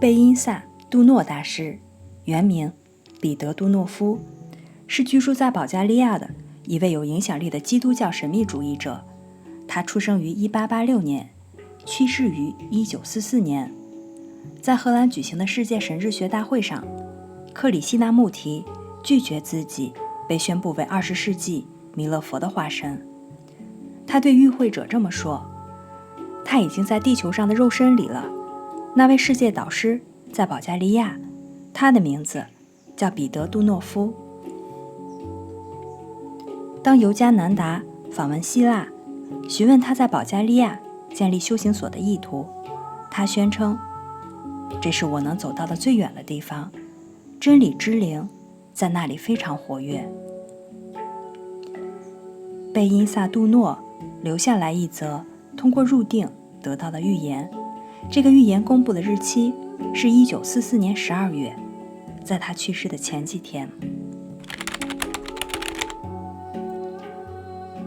贝因萨·杜诺大师，原名彼得·杜诺夫，是居住在保加利亚的一位有影响力的基督教神秘主义者。他出生于1886年，去世于1944年。在荷兰举行的世界神智学大会上，克里希那穆提拒绝自己被宣布为20世纪弥勒佛的化身。他对与会者这么说：他已经在地球上的肉身里了。那位世界导师在保加利亚，他的名字叫彼得·杜诺夫。当尤加南达访问希腊，询问他在保加利亚建立修行所的意图，他宣称：这是我能走到的最远的地方，真理之灵在那里非常活跃。贝因萨杜诺留下来一则通过入定得到的预言，这个预言公布的日期是1944年12月，在他去世的前几天。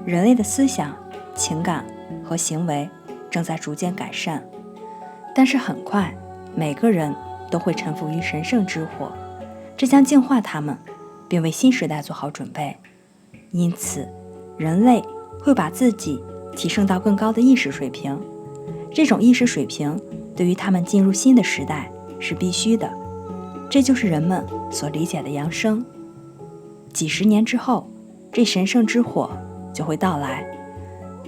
人类的思想、情感和行为正在逐渐改善，但是很快每个人都会臣服于神圣之火，这将净化他们，并为新时代做好准备。因此，人类会把自己提升到更高的意识水平，这种意识水平对于他们进入新的时代是必须的，这就是人们所理解的扬升。几十年之后，这神圣之火就会到来，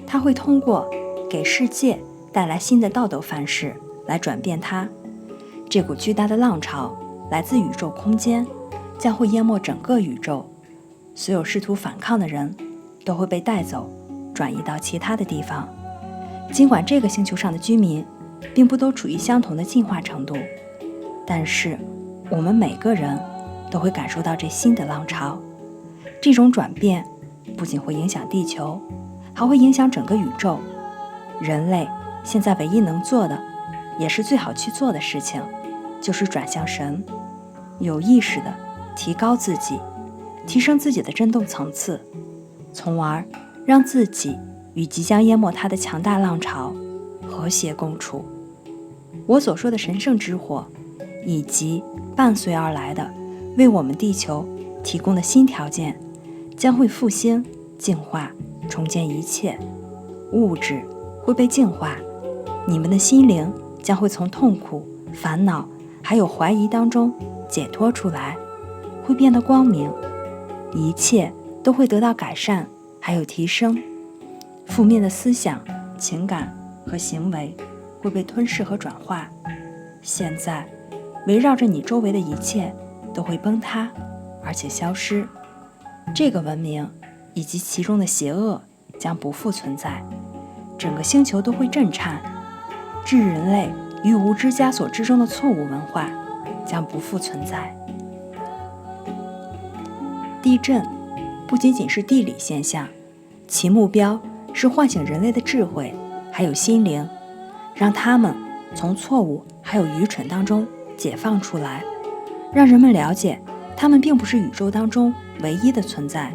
它会通过给世界带来新的道德范式来转变它。这股巨大的浪潮来自宇宙空间，将会淹没整个宇宙，所有试图反抗的人都会被带走，转移到其他的地方。尽管这个星球上的居民并不都处于相同的进化程度，但是我们每个人都会感受到这新的浪潮。这种转变不仅会影响地球，还会影响整个宇宙。人类现在唯一能做的，也是最好去做的事情，就是转向神，有意识地提高自己，提升自己的振动层次，从而让自己与即将淹没它的强大浪潮和谐共处。我所说的神圣之火，以及伴随而来的为我们地球提供的新条件，将会复兴、净化、重建一切。物质会被净化，你们的心灵将会从痛苦、烦恼还有怀疑当中解脱出来，会变得光明，一切都会得到改善还有提升。负面的思想、情感和行为会被吞噬和转化。现在围绕着你周围的一切都会崩塌，而且消失。这个文明以及其中的邪恶将不复存在，整个星球都会震颤，置人类于无知枷锁之中的错误文化将不复存在。地震不仅仅是地理现象，其目标是唤醒人类的智慧还有心灵，让他们从错误还有愚蠢当中解放出来，让人们了解他们并不是宇宙当中唯一的存在。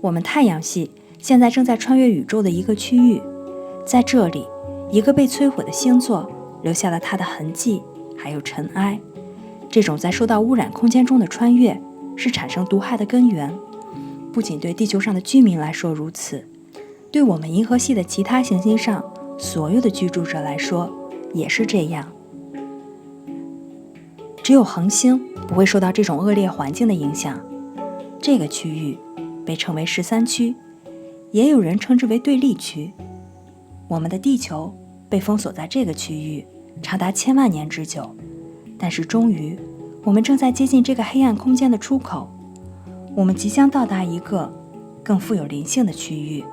我们太阳系现在正在穿越宇宙的一个区域，在这里，一个被摧毁的星座留下了它的痕迹还有尘埃。这种在受到污染空间中的穿越是产生毒害的根源，不仅对地球上的居民来说如此，对我们银河系的其他行星上所有的居住者来说也是这样。只有恒星不会受到这种恶劣环境的影响。这个区域被称为13区，也有人称之为对立区。我们的地球被封锁在这个区域长达千万年之久，但是终于我们正在接近这个黑暗空间的出口。我们即将到达一个更富有灵性的区域，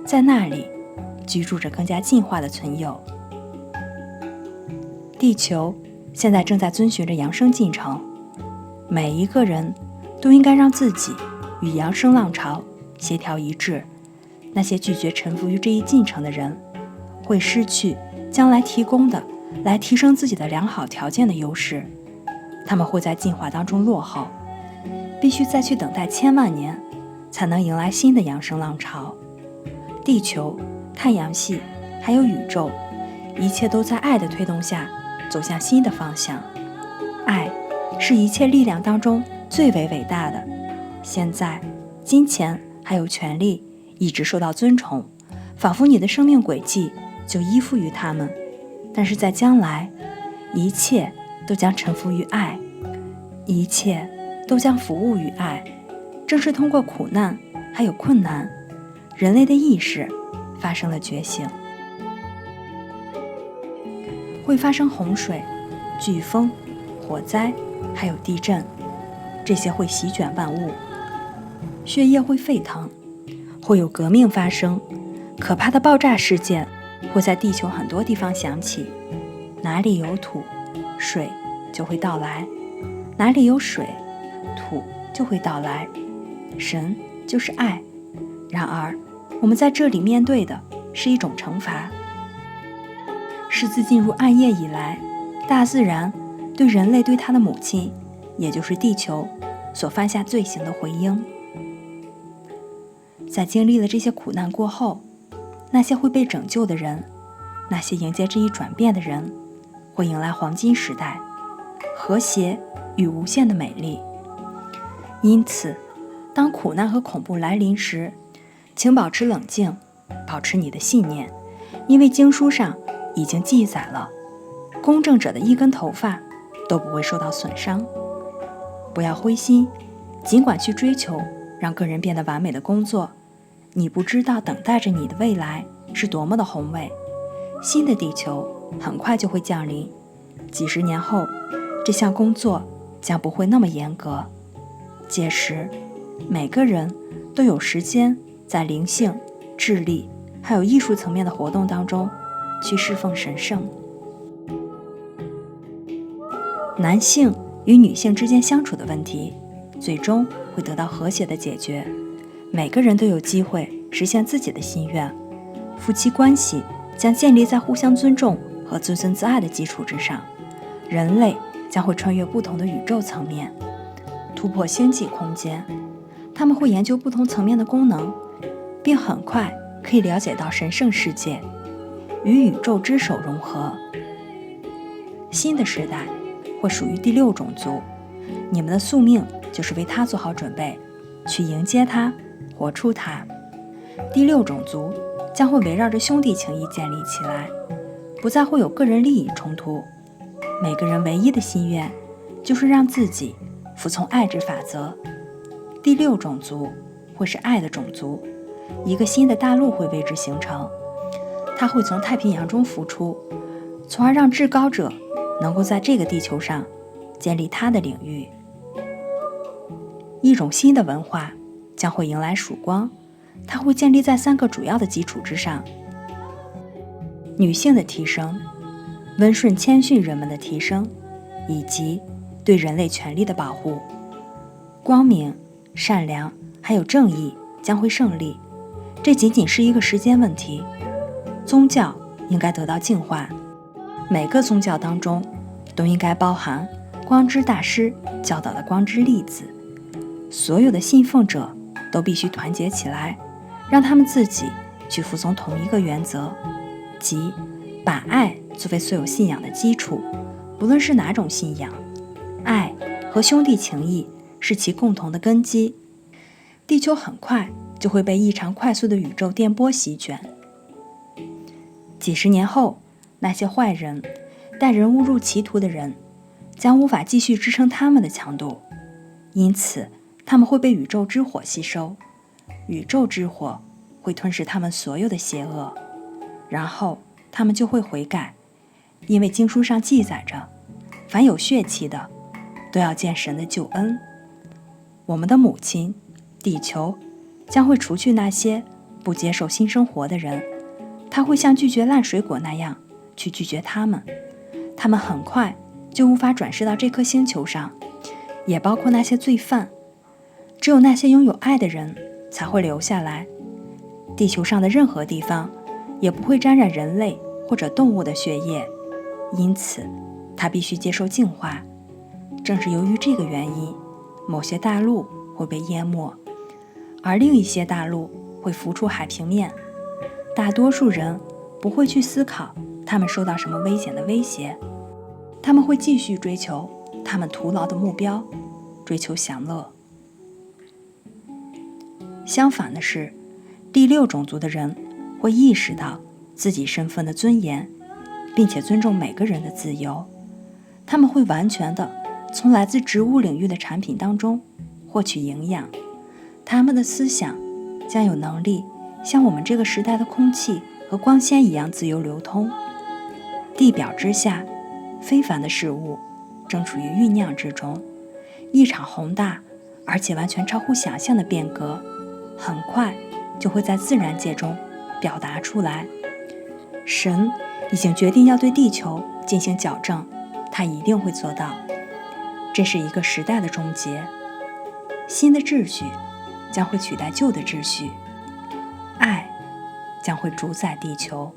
在那里居住着更加进化的存有。地球现在正在遵循着扬升进程，每一个人都应该让自己与扬升浪潮协调一致。那些拒绝臣服于这一进程的人，会失去将来提供的来提升自己的良好条件的优势，他们会在进化当中落后，必须再去等待千万年才能迎来新的扬升浪潮。地球、太阳系还有宇宙，一切都在爱的推动下走向新的方向。爱是一切力量当中最为伟大的。现在，金钱还有权利一直受到尊崇，仿佛你的生命轨迹就依附于他们。但是在将来，一切都将臣服于爱，一切都将服务于爱。正是通过苦难还有困难，人类的意识发生了觉醒。会发生洪水、飓风、火灾，还有地震，这些会席卷万物。血液会沸腾，会有革命发生，可怕的爆炸事件会在地球很多地方响起。哪里有土，水就会到来；哪里有水，土就会到来。神就是爱，然而我们在这里面对的是一种惩罚，是自进入暗夜以来，大自然对人类对他的母亲，也就是地球所犯下罪行的回应。在经历了这些苦难过后，那些会被拯救的人，那些迎接这一转变的人，会迎来黄金时代，和谐与无限的美丽。因此，当苦难和恐怖来临时，请保持冷静，保持你的信念，因为经书上已经记载了，公正者的一根头发都不会受到损伤。不要灰心，尽管去追求让个人变得完美的工作，你不知道等待着你的未来是多么的宏伟。新的地球很快就会降临，几十年后，这项工作将不会那么严格。届时，每个人都有时间在灵性、智力还有艺术层面的活动当中去侍奉神圣。男性与女性之间相处的问题，最终会得到和谐的解决。每个人都有机会实现自己的心愿。夫妻关系将建立在互相尊重和自尊自爱的基础之上。人类将会穿越不同的宇宙层面，突破星际空间。他们会研究不同层面的功能，并很快可以了解到神圣世界，与宇宙之手融合。新的时代会属于第6种族，你们的宿命就是为它做好准备，去迎接它，活出它。第6种族将会围绕着兄弟情谊建立起来，不再会有个人利益冲突。每个人唯一的心愿就是让自己服从爱之法则。第6种族会是爱的种族，一个新的大陆会为之形成，它会从太平洋中浮出，从而让至高者能够在这个地球上建立他的领域。一种新的文化将会迎来曙光，它会建立在3个主要的基础之上：女性的提升、温顺谦逊人们的提升，以及对人类权利的保护。光明、善良还有正义将会胜利，这仅仅是一个时间问题。宗教应该得到净化，每个宗教当中都应该包含光之大师教导的光之粒子。所有的信奉者都必须团结起来，让他们自己去服从同一个原则，即把爱作为所有信仰的基础。不论是哪种信仰，爱和兄弟情谊是其共同的根基。地球很快就会被异常快速的宇宙电波席卷。几十年后，那些坏人、带人误入歧途的人将无法继续支撑他们的强度，因此他们会被宇宙之火吸收。宇宙之火会吞噬他们所有的邪恶，然后他们就会悔改，因为经书上记载着，凡有血气的都要见神的救恩。我们的母亲地球将会除去那些不接受新生活的人，它会像拒绝烂水果那样去拒绝他们。他们很快就无法转世到这颗星球上，也包括那些罪犯。只有那些拥有爱的人才会留下来。地球上的任何地方也不会沾染人类或者动物的血液，因此它必须接受净化。正是由于这个原因，某些大陆会被淹没，而另一些大陆会浮出海平面。大多数人不会去思考他们受到什么危险的威胁，他们会继续追求他们徒劳的目标，追求享乐。相反的是，第六种族的人会意识到自己身份的尊严，并且尊重每个人的自由。他们会完全的从来自植物领域的产品当中获取营养，他们的思想将有能力像我们这个时代的空气和光纤一样自由流通。地表之下，非凡的事物正处于酝酿之中，一场宏大而且完全超乎想象的变革，很快就会在自然界中表达出来。神已经决定要对地球进行矫正，他一定会做到。这是一个时代的终结，新的秩序将会取代旧的秩序，爱将会主宰地球。